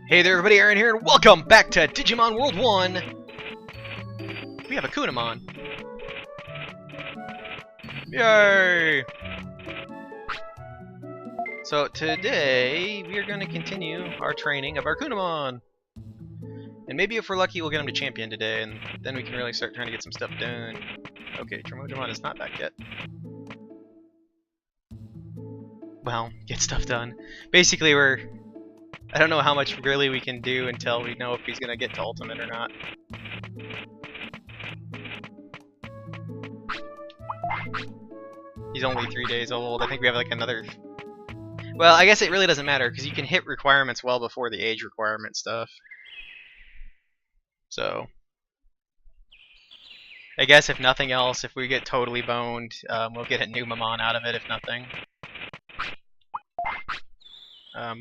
Hey there everybody, Aaron here, and welcome back to Digimon World 1! We have a Kunamon. Yay! So today, we are going to continue our training of our Kunamon. And maybe if we're lucky, we'll get him to champion today, and then we can really start trying to get some stuff done. Okay, Tremodamon is not back yet. Well, get stuff done. Basically, I don't know how much really we can do until we know if he's gonna get to ultimate or not. He's only 3 days old. I think we have like another... Well, I guess it really doesn't matter because you can hit requirements well before the age requirement stuff. So... I guess if nothing else, if we get totally boned, we'll get a new Mamon out of it if nothing.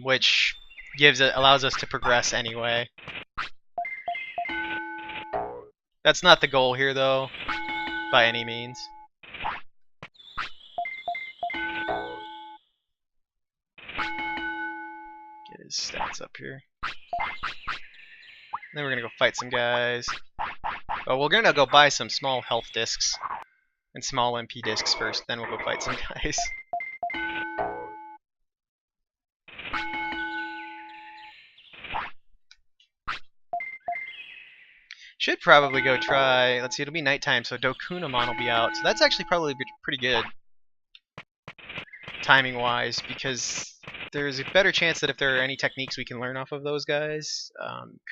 Which allows us to progress anyway. That's not the goal here though, by any means. Get his stats up here. Then we're gonna go fight some guys. Oh, we're gonna go buy some small health discs and small MP discs first, then we'll go fight some guys. Should probably go try, let's see, it'll be nighttime, so Dokunamon will be out. So that's actually probably pretty good, timing-wise, because there's a better chance that if there are any techniques we can learn off of those guys,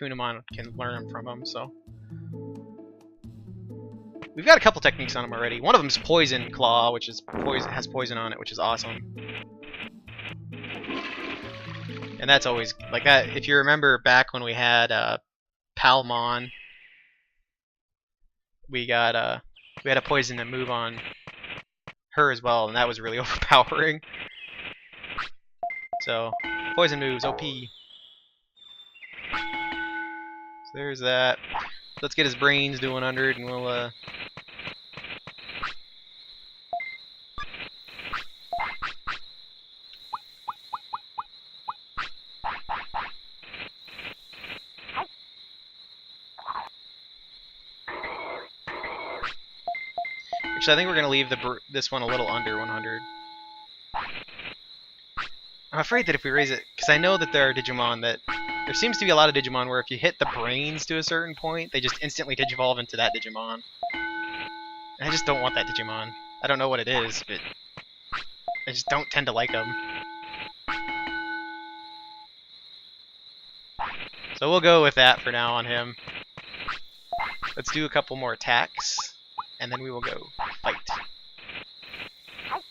Kunamon can learn them from them, so. We've got a couple techniques on him already. One of them is Poison Claw, which is has poison on it, which is awesome. And that's always, like that, if you remember back when we had Palmon, we had a poison that move on her as well, and that was really overpowering. So poison moves, OP. So there's that. Let's get his brains to 100, and we'll Actually, I think we're going to leave this one a little under 100. I'm afraid that if we raise it, because I know that there are Digimon that... There seems to be a lot of Digimon where if you hit the brains to a certain point, they just instantly Digivolve into that Digimon. And I just don't want that Digimon. I don't know what it is, but... I just don't tend to like them. So we'll go with that for now on him. Let's do a couple more attacks. And then we will go fight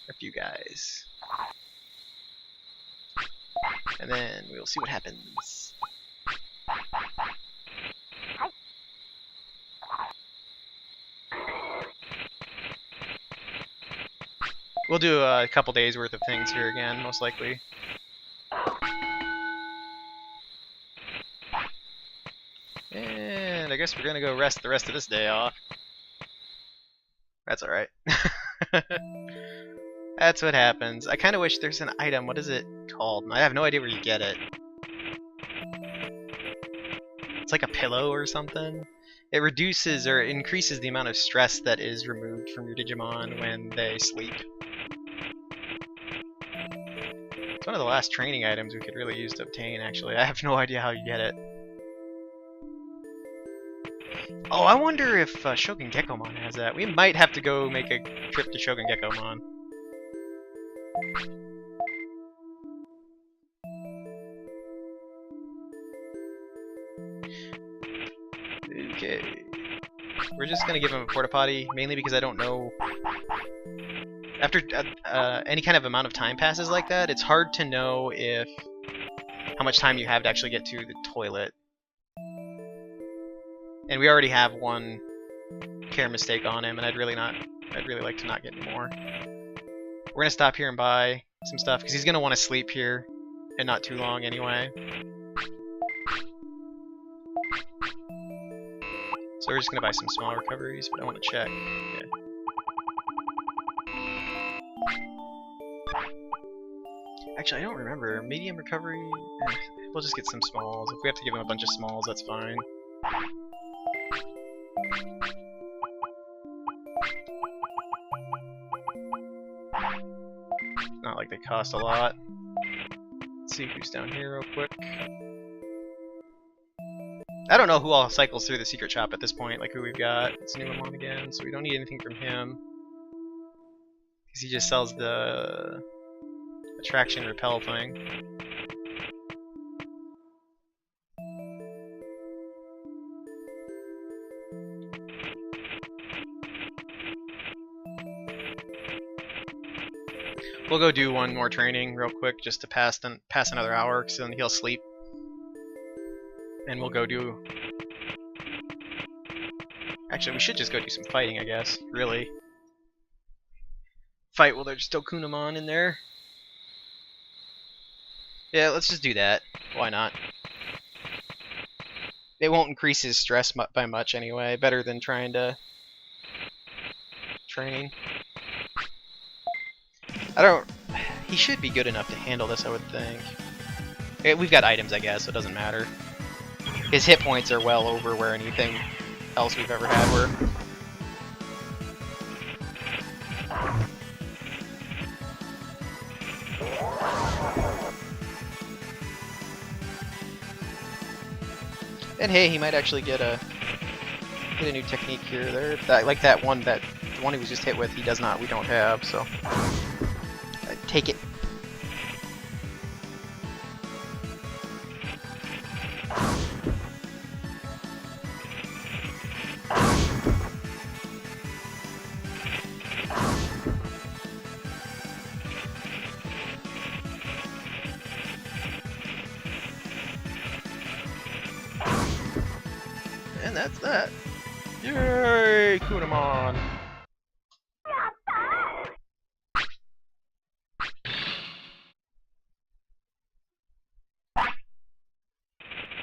a few guys. And then we'll see what happens. We'll do a couple days worth of things here again, most likely. And I guess we're gonna go rest the rest of this day off. That's alright. That's what happens. I kind of wish there's an item. What is it called? I have no idea where you get it. It's like a pillow or something. It reduces or increases the amount of stress that is removed from your Digimon when they sleep. It's one of the last training items we could really use to obtain, actually. I have no idea how you get it. Oh, I wonder if Shogun Gekomon has that. We might have to go make a trip to Shogun Gekomon. Okay. We're just gonna give him a porta potty, mainly because I don't know. After any kind of amount of time passes like that, it's hard to know how much time you have to actually get to the toilet. And we already have one care mistake on him, and I'd really like to not get any more. We're gonna stop here and buy some stuff because he's gonna want to sleep here, and not too long anyway. So we're just gonna buy some small recoveries, but I want to check. Okay. Actually, I don't remember. Medium recovery. We'll just get some smalls. If we have to give him a bunch of smalls, that's fine. Not like they cost a lot. Let's see who's down here real quick. I don't know who all cycles through the secret shop at this point, like who we've got. It's Numamon again, so we don't need anything from him. Because he just sells the attraction repel thing. We'll go do one more training real quick just to pass another hour, because then he'll sleep. And we'll go do... Actually, we should just go do some fighting, I guess. Really. Fight while there's still Kunamon in there. Yeah, let's just do that. Why not? It won't increase his stress by much anyway. Better than trying to train. I don't... He should be good enough to handle this, I would think. We've got items, I guess, so it doesn't matter. His hit points are well over where anything else we've ever had were. And hey, he might actually get a new technique here or there. Like the one he was just hit with, he does not, we don't have, so take it. And that's that. Yay, Kunamon!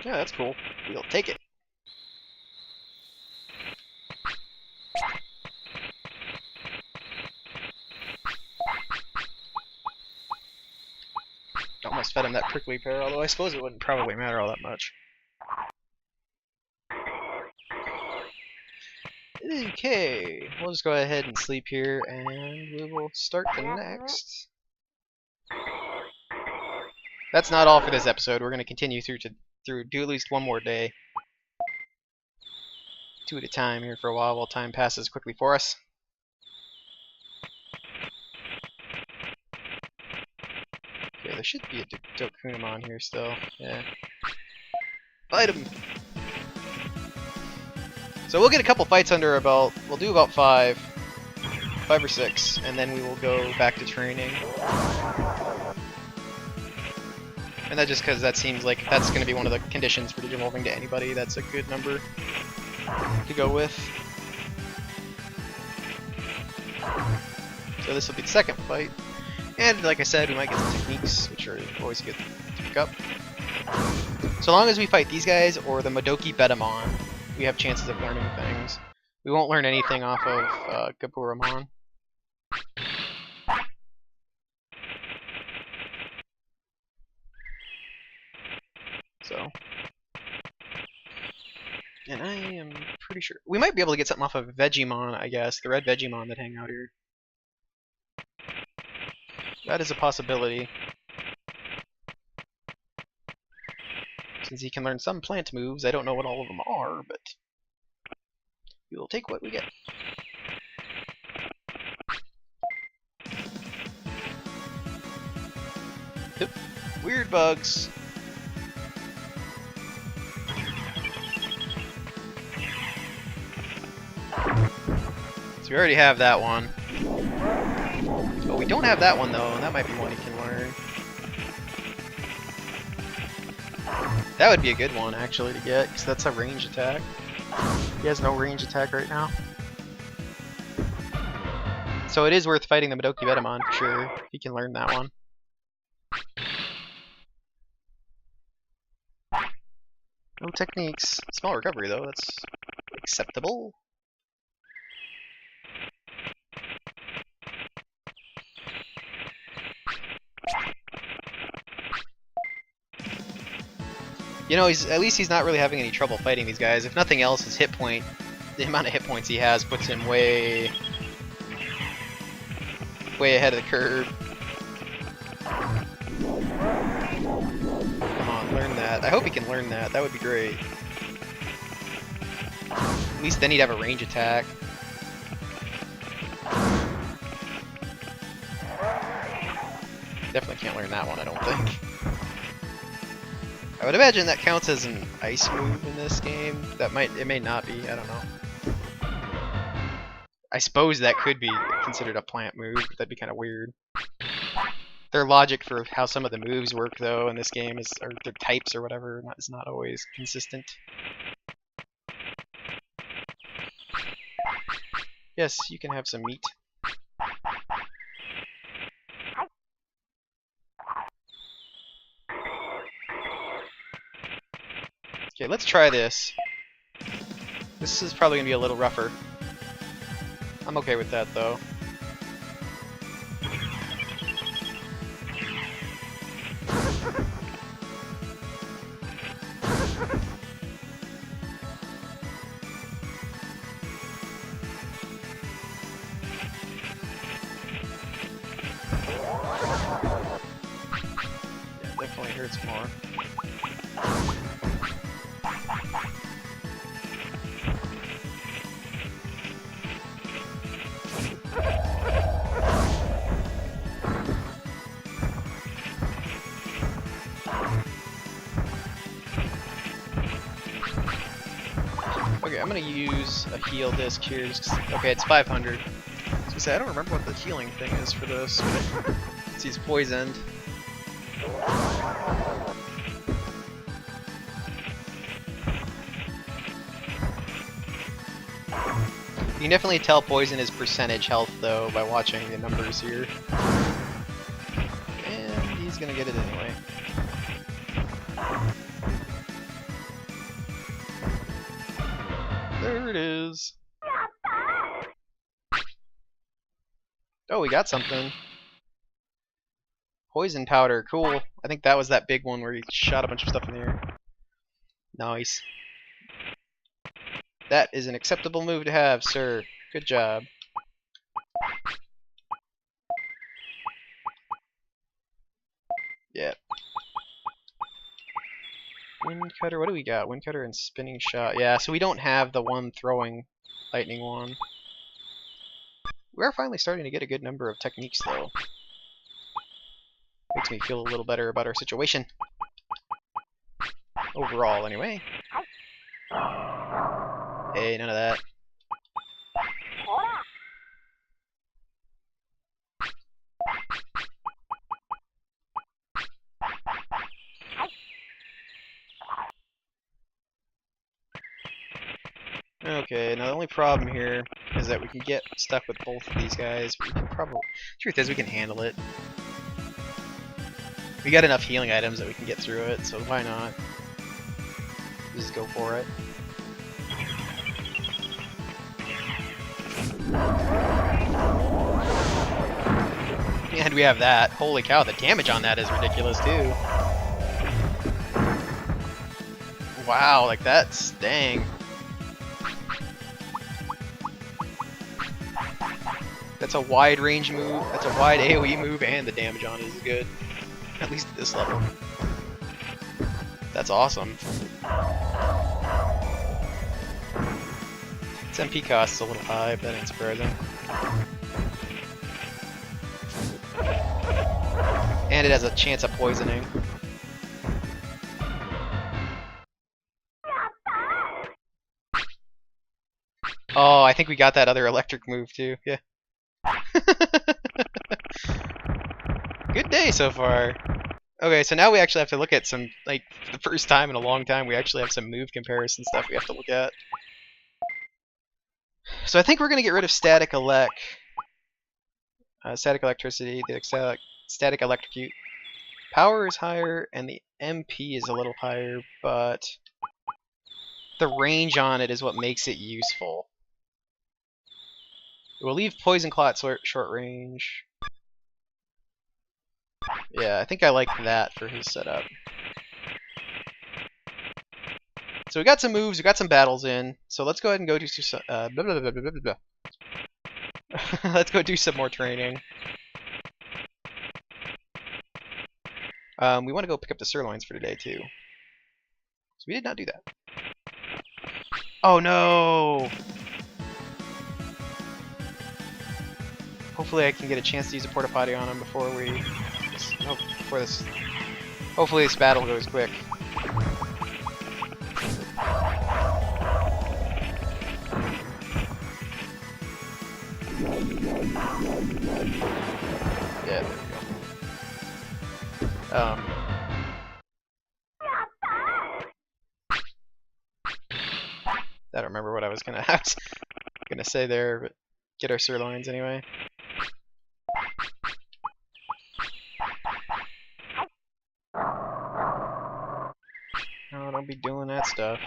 Yeah, that's cool. We'll take it. Almost fed him that prickly pear, although I suppose it wouldn't probably matter all that much. Okay, we'll just go ahead and sleep here, and we will start the next. That's not all for this episode. We're going to continue do at least one more day. 2 at a time here for a while time passes quickly for us. Okay, there should be a Kunamon here still. Yeah. Fight him! So we'll get a couple fights under our belt. We'll do about 5 or 6, and then we will go back to training. And that just because that seems like that's going to be one of the conditions for digivolving to anybody. That's a good number to go with. So this will be the second fight. And like I said, we might get some techniques, which are always good to pick up. So long as we fight these guys or the Madoki Betamon, we have chances of learning things. We won't learn anything off of Gaburamon. So, and I am pretty sure we might be able to get something off of Vegemon, I guess, the red Vegemon that hang out here. That is a possibility. Since he can learn some plant moves, I don't know what all of them are, but we will take what we get. Yep. Weird bugs. So we already have that one. But we don't have that one though, and that might be one he can learn. That would be a good one actually to get, because that's a range attack. He has no range attack right now. So it is worth fighting the Madoki Betamon for sure, if he can learn that one. No techniques. Small recovery though, that's acceptable. You know, at least he's not really having any trouble fighting these guys. If nothing else, his hit point, the amount of hit points he has puts him way ahead of the curve. Come on, learn that. I hope he can learn that. That would be great. At least then he'd have a range attack. Definitely can't learn that one, I don't think. I would imagine that counts as an ice move in this game. It may not be, I don't know. I suppose that could be considered a plant move, but that'd be kind of weird. Their logic for how some of the moves work, though, in this game or their types or whatever, is not always consistent. Yes, you can have some meat. Okay, let's try this. This is probably going to be a little rougher. I'm okay with that, though. Yeah, definitely hurts more. Okay, I'm gonna use a heal disc here. Okay, it's 500. I don't remember what the healing thing is for this. He's poisoned. You can definitely tell poison is percentage health, though, by watching the numbers here. And he's gonna get it anyway. There it is. Oh, we got something. Poison powder, cool. I think that was that big one where he shot a bunch of stuff in the air. Nice. That is an acceptable move to have, sir. Good job. Yeah. Wind cutter, what do we got? Wind cutter and spinning shot. Yeah, so we don't have the one throwing lightning one. We are finally starting to get a good number of techniques, though. Makes me feel a little better about our situation. Overall, anyway. Hey, none of that. Okay, now the only problem here is that we can get stuck with both of these guys. We can probably... Truth is, we can handle it. We got enough healing items that we can get through it, so why not? Just go for it. And we have that. Holy cow, the damage on that is ridiculous, too. Wow, like that's... dang. That's a wide range move, that's a wide AoE move, and the damage on it is good. At least at this level. That's awesome. Its MP cost is a little high, but that ain't surprising. And it has a chance of poisoning. Oh, I think we got that other electric move too, yeah. Good day so far. Okay, so now we actually have to look at some, like, for the first time in a long time, we actually have some move comparison stuff we have to look at. So I think we're going to get rid of static static electricity, the static electrocute. Power is higher, and the MP is a little higher, but the range on it is what makes it useful. We'll leave Poison Claw at short range. Yeah, I think I like that for his setup. So we got some moves, we got some battles in. So let's go ahead and go do some blah, blah, blah, blah, blah, blah. Let's go do some more training. We want to go pick up the sirloins for today too. So we did not do that. Oh no! Hopefully I can get a chance to use a porta potty on him before we. Before this. Hopefully this battle goes quick. Yeah, there we go. I don't remember what I was gonna say there, but get our sirloins anyway. No, don't be doing that stuff.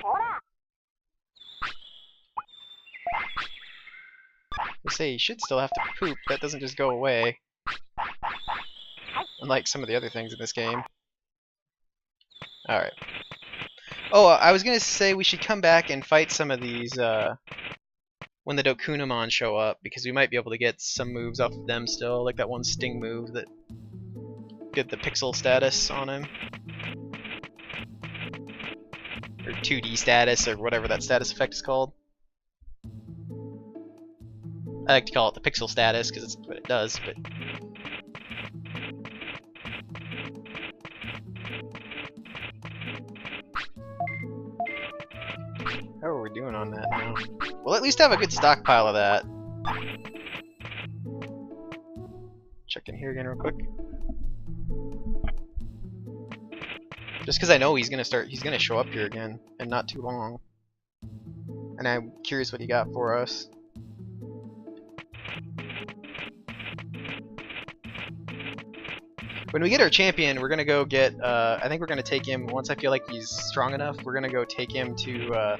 I say you should still have to poop. That doesn't just go away. Unlike some of the other things in this game. Alright. Oh, I was gonna say we should come back and fight some of these when the Dokunamon show up, because we might be able to get some moves off of them still, like that one sting move that get the pixel status on him. Or 2D status, or whatever that status effect is called. I like to call it the pixel status because it's what it does, but how are we doing on that now? We'll at least have a good stockpile of that. Check in here again real quick. Just because I know he's gonna show up here again in not too long. And I'm curious what he got for us. When we get our champion, we're gonna go get. I think we're gonna take him once I feel like he's strong enough. We're gonna go take him to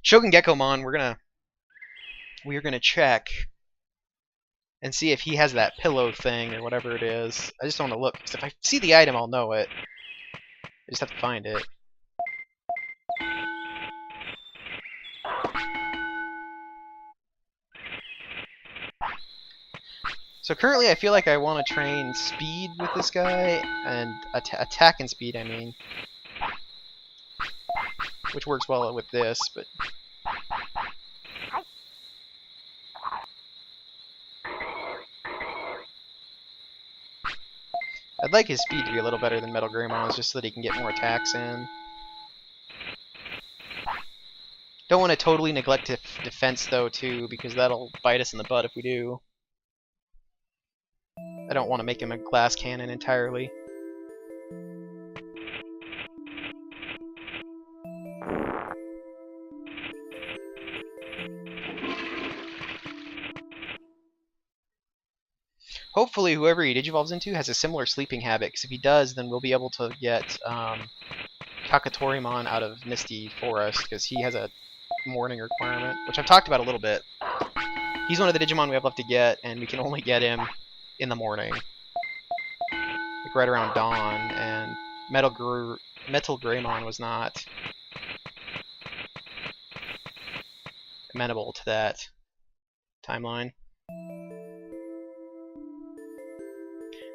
Shogun Gekkomon. We're gonna check and see if he has that pillow thing or whatever it is. I just don't want to look, because if I see the item, I'll know it. I just have to find it. So currently I feel like I want to train speed with this guy, and attack and speed, I mean. Which works well with this, but... I'd like his speed to be a little better than Metal Greymon's, just so that he can get more attacks in. Don't want to totally neglect defense, though, too, because that'll bite us in the butt if we do. I don't want to make him a glass cannon entirely. Hopefully whoever he digivolves into has a similar sleeping habit, because if he does, then we'll be able to get Kakatorimon out of Misty Forest, because he has a morning requirement, which I've talked about a little bit. He's one of the Digimon we have left to get, and we can only get him in the morning. Like right around dawn, and Metal Greymon was not amenable to that timeline.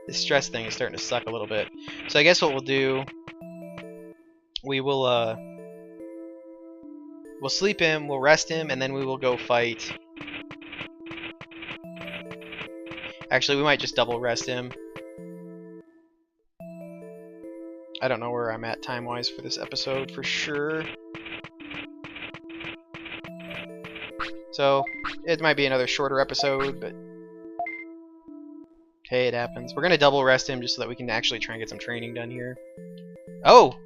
This stress thing is starting to suck a little bit. So I guess what we'll do, we'll sleep him, we'll rest him, and then we will go fight. Actually, we might just double rest him. I don't know where I'm at time-wise for this episode for sure. So, it might be another shorter episode, but hey, it happens. We're gonna double rest him just so that we can actually try and get some training done here. Oh!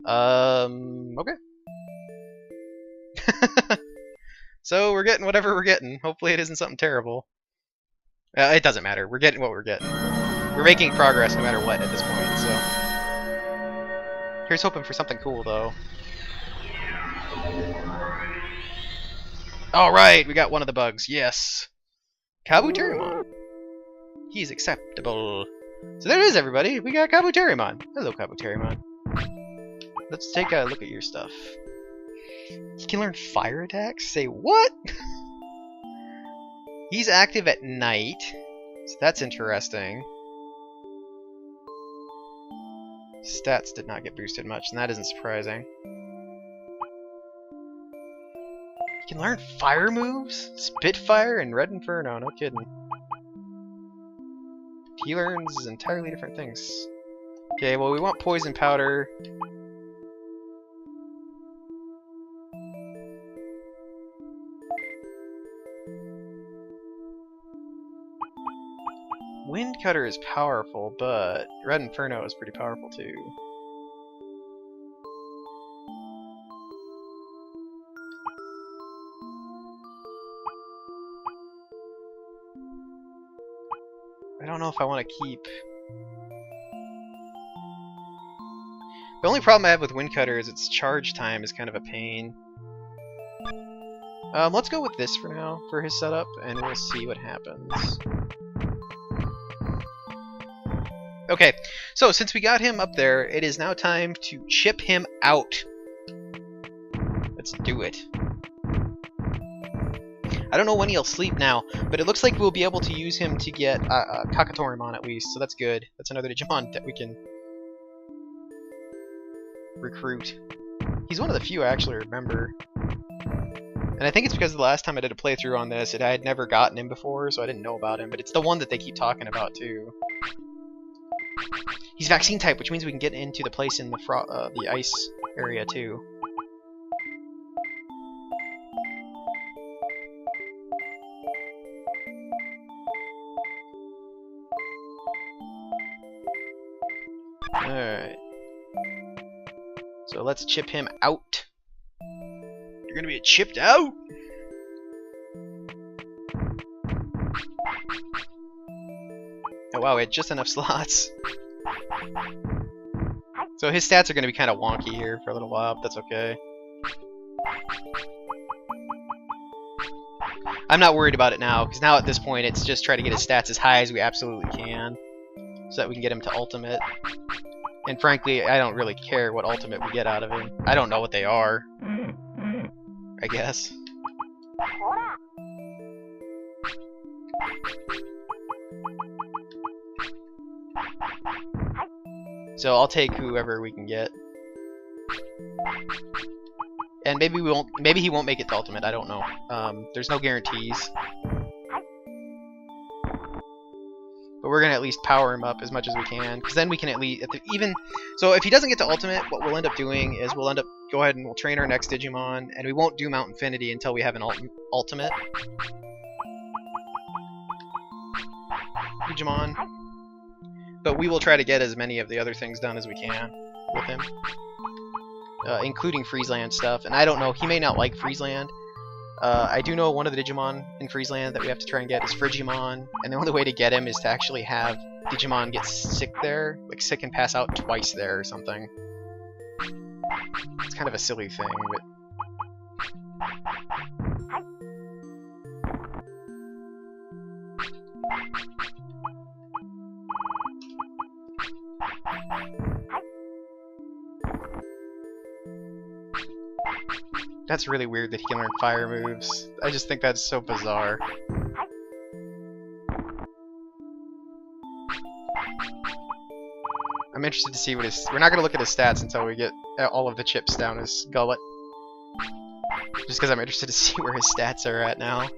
Okay. So, we're getting whatever we're getting. Hopefully it isn't something terrible. It doesn't matter. We're getting what we're getting. We're making progress no matter what at this point, so... Here's hoping for something cool, though. Alright, we got one of the bugs. Yes! Kabuterimon. He's acceptable. So there it is, everybody. We got Kabuterimon. Hello, Kabuterimon. let's take a look at your stuff. He can learn fire attacks? Say what? He's active at night, so that's interesting. Stats did not get boosted much, and that isn't surprising. He can learn fire moves? Spitfire and Red Inferno, no kidding. He learns entirely different things. Okay, well we want Poison Powder. Wind Cutter is powerful, but Red Inferno is pretty powerful too. I don't know if I want to keep... The only problem I have with Wind Cutter is its charge time is kind of a pain. Let's go with this for now, for his setup, and we'll see what happens. Okay, so since we got him up there, it is now time to chip him out. Let's do it. I don't know when he'll sleep now, but it looks like we'll be able to use him to get Kakatorimon at least, so that's good. That's another Digimon that we can recruit. He's one of the few I actually remember. And I think it's because the last time I did a playthrough on this, I had never gotten him before, so I didn't know about him, but it's the one that they keep talking about too. He's vaccine type, which means we can get into the place in the ice area too. Alright. So let's chip him out. You're gonna be chipped out! Oh wow, we had just enough slots. So his stats are going to be kind of wonky here for a little while, but that's okay. I'm not worried about it now, because now at this point it's just try to get his stats as high as we absolutely can, so that we can get him to ultimate. And frankly, I don't really care what ultimate we get out of him. I don't know what they are, I guess. So I'll take whoever we can get. And maybe we won't. Maybe he won't make it to ultimate. I don't know. There's no guarantees. But we're gonna at least power him up as much as we can, because then we can at least even. So if he doesn't get to ultimate, what we'll end up doing is we'll end up go ahead and we'll train our next Digimon, and we won't do Mount Infinity until we have an ultimate Digimon. But we will try to get as many of the other things done as we can with him. Including Friesland stuff. And I don't know, he may not like Friesland. I do know one of the Digimon in Friesland that we have to try and get is Frigimon. And the only way to get him is to actually have Digimon get sick there. Like sick and pass out twice there or something. It's kind of a silly thing, but... That's really weird that he can learn fire moves. I just think that's so bizarre. I'm interested to see what his... We're not going to look at his stats until we get all of the chips down his gullet. Just because I'm interested to see where his stats are at now.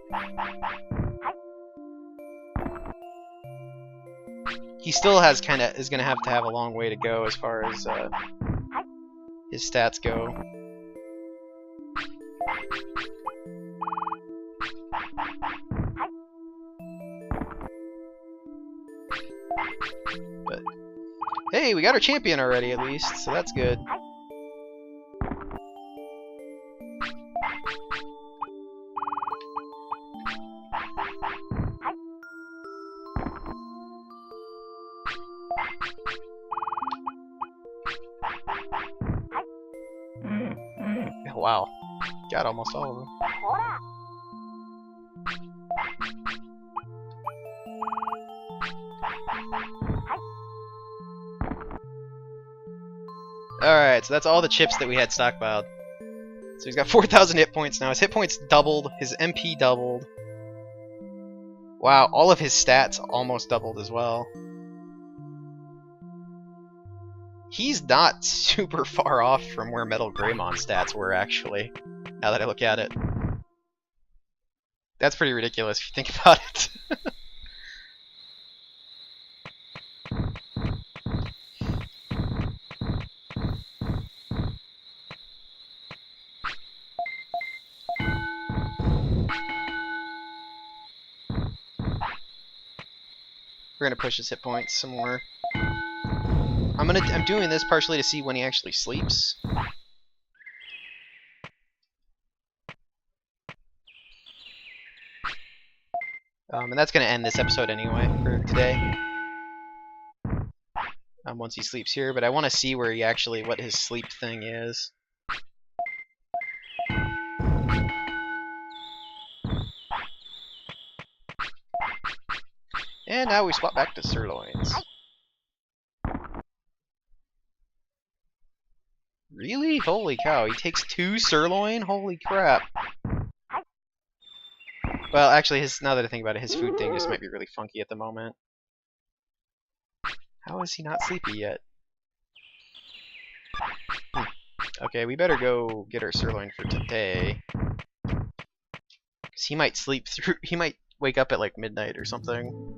He still has is going to have a long way to go as far as his stats go. But hey, we got our champion already at least, so that's good. Wow, got almost all of them. Alright, so that's all the chips that we had stockpiled. So he's got 4,000 hit points now. His hit points doubled. His MP doubled. Wow, all of his stats almost doubled as well. He's not super far off from where Metal Greymon's stats were, actually, now that I look at it. That's pretty ridiculous if you think about it. We're gonna push his hit points some more. I'm doing this partially to see when he actually sleeps. And that's gonna end this episode anyway for today. Once he sleeps here, but I want to see where he actually what his sleep thing is. And now we swap back to sirloins. Really? Holy cow, he takes 2 sirloin? Holy crap. Well, actually, now that I think about it, his food thing just might be really funky at the moment. How is he not sleepy yet? Okay, we better go get our sirloin for today. Because he might sleep through... He might wake up at like midnight or something.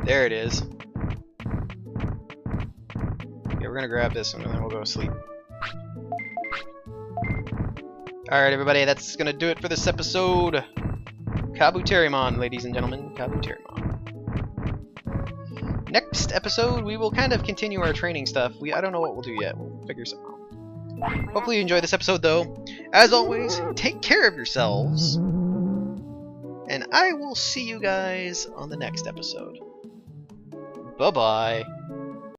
There it is. Okay, we're gonna grab this one and then we'll go sleep. Alright everybody, that's gonna do it for this episode. Kabuterimon, ladies and gentlemen. Kabuterimon. Next episode, we will kind of continue our training stuff. I don't know what we'll do yet. We'll figure something out. Hopefully you enjoyed this episode, though. As always, take care of yourselves. And I will see you guys on the next episode. Bye-bye.